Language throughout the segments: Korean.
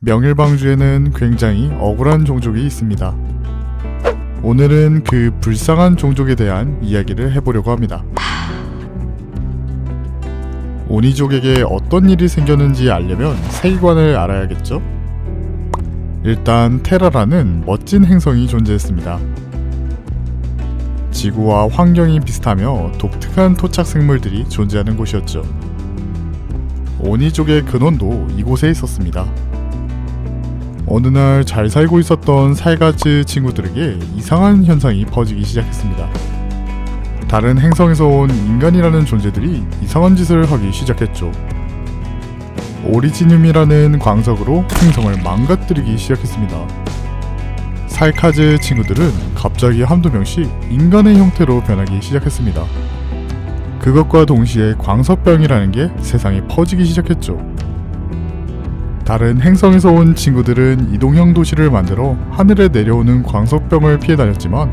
명일방주에는 굉장히 억울한 종족이 있습니다. 오늘은 그 불쌍한 종족에 대한 이야기를 해보려고 합니다. 오니족에게 어떤 일이 생겼는지 알려면 세계관을 알아야겠죠? 일단 테라라는 멋진 행성이 존재했습니다. 지구와 환경이 비슷하며 독특한 토착 생물들이 존재하는 곳이었죠. 오니족의 근원도 이곳에 있었습니다. 어느 날 잘 살고 있었던 살가즈 친구들에게 이상한 현상이 퍼지기 시작했습니다. 다른 행성에서 온 인간이라는 존재들이 이상한 짓을 하기 시작했죠. 오리지늄이라는 광석으로 행성을 망가뜨리기 시작했습니다. 살카즈 친구들은 갑자기 한두 명씩 인간의 형태로 변하기 시작했습니다. 그것과 동시에 광석병이라는 게 세상에 퍼지기 시작했죠. 다른 행성에서 온 친구들은 이동형 도시를 만들어 하늘에 내려오는 광석병을 피해 다녔지만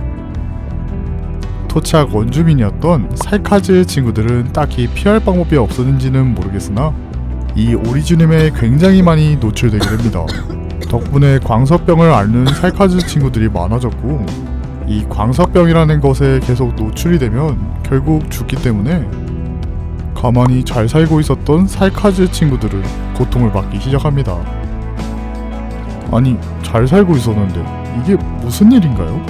토착 원주민이었던 살카즈의 친구들은 딱히 피할 방법이 없었는지는 모르겠으나 이 오리지늄에 굉장히 많이 노출되게 됩니다. 덕분에 광석병을 앓는 살카즈 친구들이 많아졌고 이 광석병이라는 것에 계속 노출이 되면 결국 죽기 때문에 가만히 잘 살고 있었던 살카즈 친구들은 고통을 받기 시작합니다. 아니, 잘 살고 있었는데 이게 무슨 일인가요?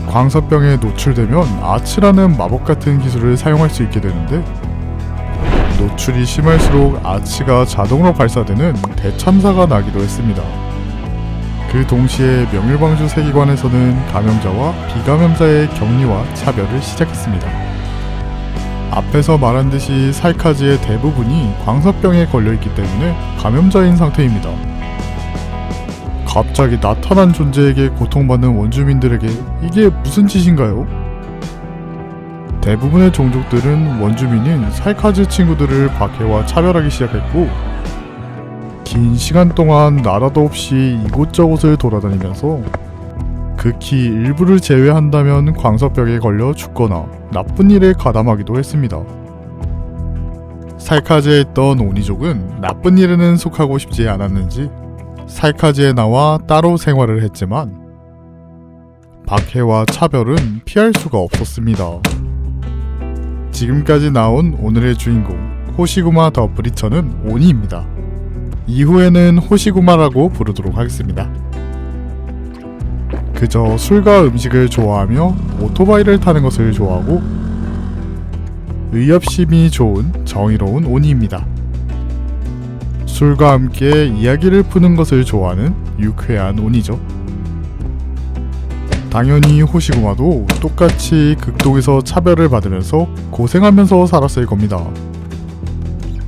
광석병에 노출되면 아치라는 마법 같은 기술을 사용할 수 있게 되는데 노출이 심할수록 아치가 자동으로 발사되는 대참사가 나기도 했습니다. 그 동시에 명일방주 세계관에서는 감염자와 비감염자의 격리와 차별을 시작했습니다. 앞에서 말한 듯이 살카즈의 대부분이 광석병에 걸려있기 때문에 감염자인 상태입니다. 갑자기 나타난 존재에게 고통받는 원주민들에게 이게 무슨 짓인가요? 대부분의 종족들은 원주민인 살카즈 친구들을 박해와 차별하기 시작했고 긴 시간 동안 나라도 없이 이곳저곳을 돌아다니면서 극히 일부를 제외한다면 광석병에 걸려 죽거나 나쁜 일에 가담하기도 했습니다. 살카즈에 있던 오니족은 나쁜 일에는 속하고 싶지 않았는지 살카즈에 나와 따로 생활을 했지만 박해와 차별은 피할 수가 없었습니다. 지금까지 나온 오늘의 주인공 호시구마 더 브리처는 오니입니다. 이후에는 호시구마라고 부르도록 하겠습니다. 그저 술과 음식을 좋아하며 오토바이를 타는 것을 좋아하고 의협심이 좋은 정의로운 오니입니다. 술과 함께 이야기를 푸는 것을 좋아하는 유쾌한 오니죠. 당연히 호시구마도 똑같이 극동에서 차별을 받으면서 고생하면서 살았을 겁니다.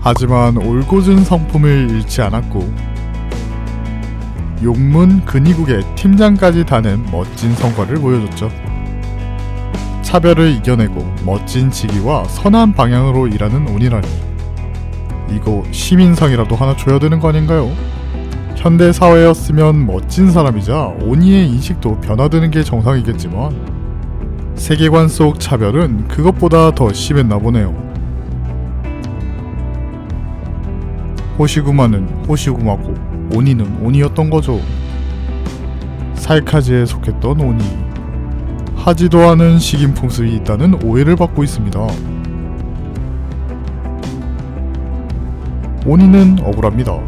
하지만 올곧은 성품을 잃지 않았고 용문 근위국의 팀장까지 다는 멋진 성과를 보여줬죠. 차별을 이겨내고 멋진 직위와 선한 방향으로 일하는 오니라니 이거 시민상이라도 하나 줘야 되는 거 아닌가요? 현대 사회였으면 멋진 사람이자 오니의 인식도 변화되는 게 정상이겠지만 세계관 속 차별은 그것보다 더 심했나 보네요. 호시구마는 호시구마고 오니는 오니였던 거죠. 살카즈에 속했던 오니. 하지도 않은 식인품습이 있다는 오해를 받고 있습니다. 오니는 억울합니다.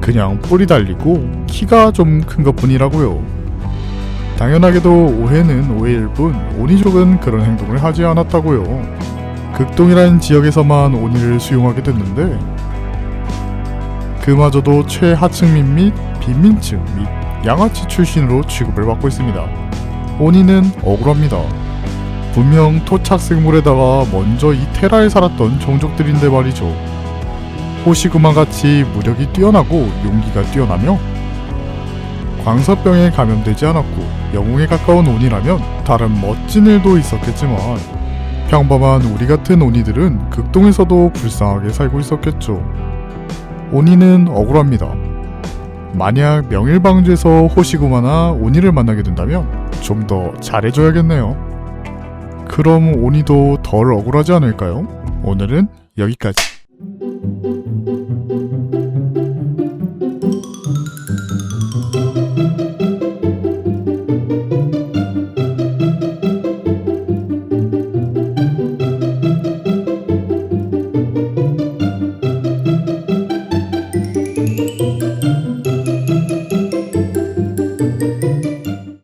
그냥 뿔이 달리고 키가 좀 큰 것뿐이라고요. 당연하게도 오해는 오해일 뿐 오니족은 그런 행동을 하지 않았다고요. 극동이라는 지역에서만 오니를 수용하게 됐는데 그마저도 최하층민 및 빈민층 및 양아치 출신으로 취급을 받고 있습니다. 오니는 억울합니다. 분명 토착 생물에다가 먼저 이 테라에 살았던 종족들인데 말이죠. 호시구마같이 무력이 뛰어나고 용기가 뛰어나며 광석병에 감염되지 않았고 영웅에 가까운 오니라면 다른 멋진 일도 있었겠지만 평범한 우리 같은 오니들은 극동에서도 불쌍하게 살고 있었겠죠. 오니는 억울합니다. 만약 명일방주에서 호시구마나 오니를 만나게 된다면 좀 더 잘해줘야겠네요. 그럼 오니도 덜 억울하지 않을까요? 오늘은 여기까지.